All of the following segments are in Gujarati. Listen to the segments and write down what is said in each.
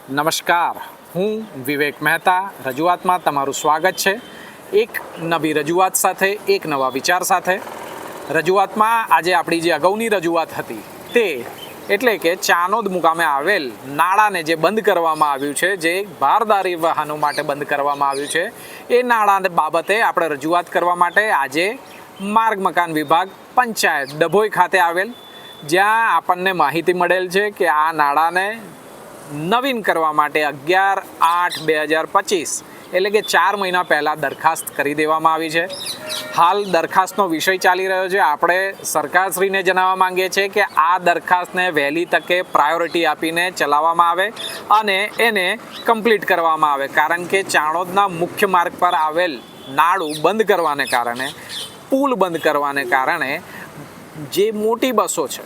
નમસ્કાર, હું વિવેક મહેતા. રજૂઆતમાં તમારું સ્વાગત છે. એક નવી રજૂઆત સાથે, એક નવા વિચાર સાથે. રજૂઆતમાં આજે આપણી જે અગાઉની રજૂઆત હતી તે એટલે કે ચાનોદ મુકામે આવેલ નાળાને જે બંધ કરવામાં આવ્યું છે, જે ભારદારી વાહનો માટે બંધ કરવામાં આવ્યું છે, એ નાળા બાબતે આપણે રજૂઆત કરવા માટે આજે માર્ગ મકાન વિભાગ પંચાયત ડભોઈ ખાતે આવેલ, જ્યાં આપણને માહિતી મળેલ છે કે આ નાળાને નવીન કરવા માટે 11/8/2025 એટલે કે 4 મહિના પહેલાં દરખાસ્ત કરી દેવામાં આવી છે. હાલ દરખાસ્તનો વિષય ચાલી રહ્યો છે. આપણે સરકારશ્રીને જણાવવા માંગીએ છીએ કે આ દરખાસ્તને વહેલી તકે પ્રાયોરિટી આપીને ચલાવવામાં આવે અને એને કમ્પ્લીટ કરવામાં આવે, કારણ કે ચાણોદના મુખ્ય માર્ગ પર આવેલ નાળું બંધ કરવાને કારણે, પુલ બંધ કરવાને કારણે જે મોટી બસો છે,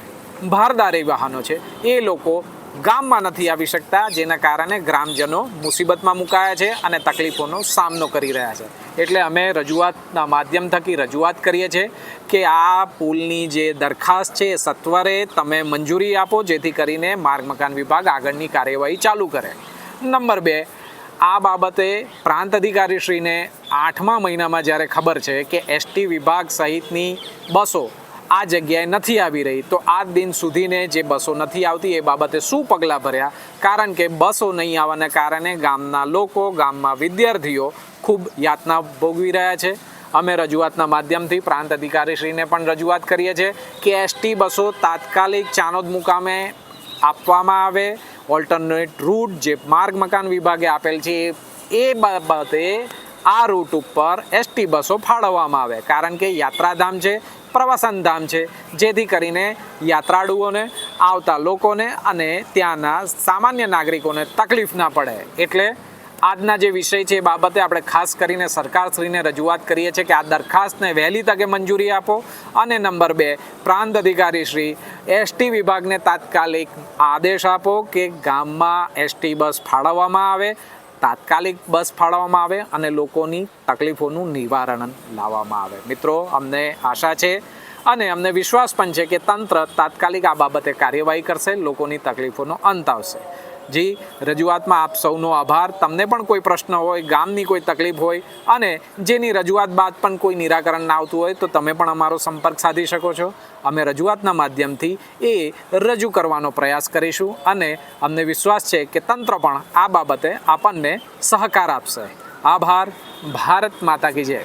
ભારદારી વાહનો છે, એ લોકો ગામમાં નથી આવી શકતા, જેના કારણે ગ્રામજનો મુસીબતમાં મુકાયા છે અને તકલીફોનો સામનો કરી રહ્યા છે. એટલે અમે રજૂઆતના માધ્યમ થકી રજૂઆત કરીએ છીએ કે આ પુલની જે દરખાસ્ત છે એ સત્વરે તમે મંજૂરી આપો, જેથી કરીને માર્ગ મકાન વિભાગ આગળની કાર્યવાહી ચાલુ કરે. નંબર 2, આ બાબતે પ્રાંત અધિકારીશ્રીને 8મા મહિનામાં જ્યારે ખબર છે કે એસટી વિભાગ સહિતની બસો આ જગ્યાએ નથી આવી રહી, તો આ દિન સુધીને જે બસો નથી આવતી એ બાબતે શું પગલાં ભર્યા, કારણ કે બસો નહીં આવવાના કારણે ગામના લોકો, ગામમાં વિદ્યાર્થીઓ ખૂબ યાતના ભોગવી રહ્યા છે. અમે રજૂઆતના માધ્યમથી પ્રાંત અધિકારીશ્રીને પણ રજૂઆત કરીએ છીએ કે એસટી બસો તાત્કાલિક ચાનોદ મુકામે આપવામાં આવે. ઓલ્ટરનેટ રૂટ જે માર્ગ મકાન વિભાગે આપેલ છે એ બાબતે આ રૂટ ઉપર એસટી બસો ફાળવવામાં આવે, કારણ કે યાત્રાધામ છે, પ્રવાસન ધામ છે, જેથી કરીને યાત્રાળુઓને, આવતા લોકોને અને ત્યાંના સામાન્ય નાગરિકોને તકલીફ ના પડે. એટલે આજના જે વિષય છે એ બાબતે આપણે ખાસ કરીને સરકારશ્રીને રજૂઆત કરીએ છીએ કે આ દરખાસ્તને વહેલી તકે મંજૂરી આપો. અને નંબર 2, પ્રાંત અધિકારીશ્રી એસટી વિભાગને તાત્કાલિક આદેશ આપો કે ગામમાં એસટી બસ ફાળવવામાં આવે, તાત્કાલિક બસ ફાળવવામાં આવે અને લોકોની તકલીફોનું નિવારણ લાવવામાં આવે. મિત્રો, અમને આશા છે અને અમને વિશ્વાસ પણ છે કે તંત્ર તાત્કાલિક આ બાબતે કાર્યવાહી કરશે, લોકોની તકલીફોનો અંત આવશે. જી, રજૂઆતમાં આપ સૌનો આભાર. તમને પણ કોઈ પ્રશ્ન હોય, ગામની કોઈ તકલીફ હોય અને જેની રજૂઆત બાદ પણ કોઈ નિરાકરણ ના આવતું હોય, તો તમે પણ અમારો સંપર્ક સાધી શકો છો. અમે રજૂઆતના માધ્યમથી એ રજૂ કરવાનો પ્રયાસ કરીશું અને અમને વિશ્વાસ છે કે તંત્ર પણ આ બાબતે આપણને સહકાર આપશે. આભાર. ભારત માતા કી જય.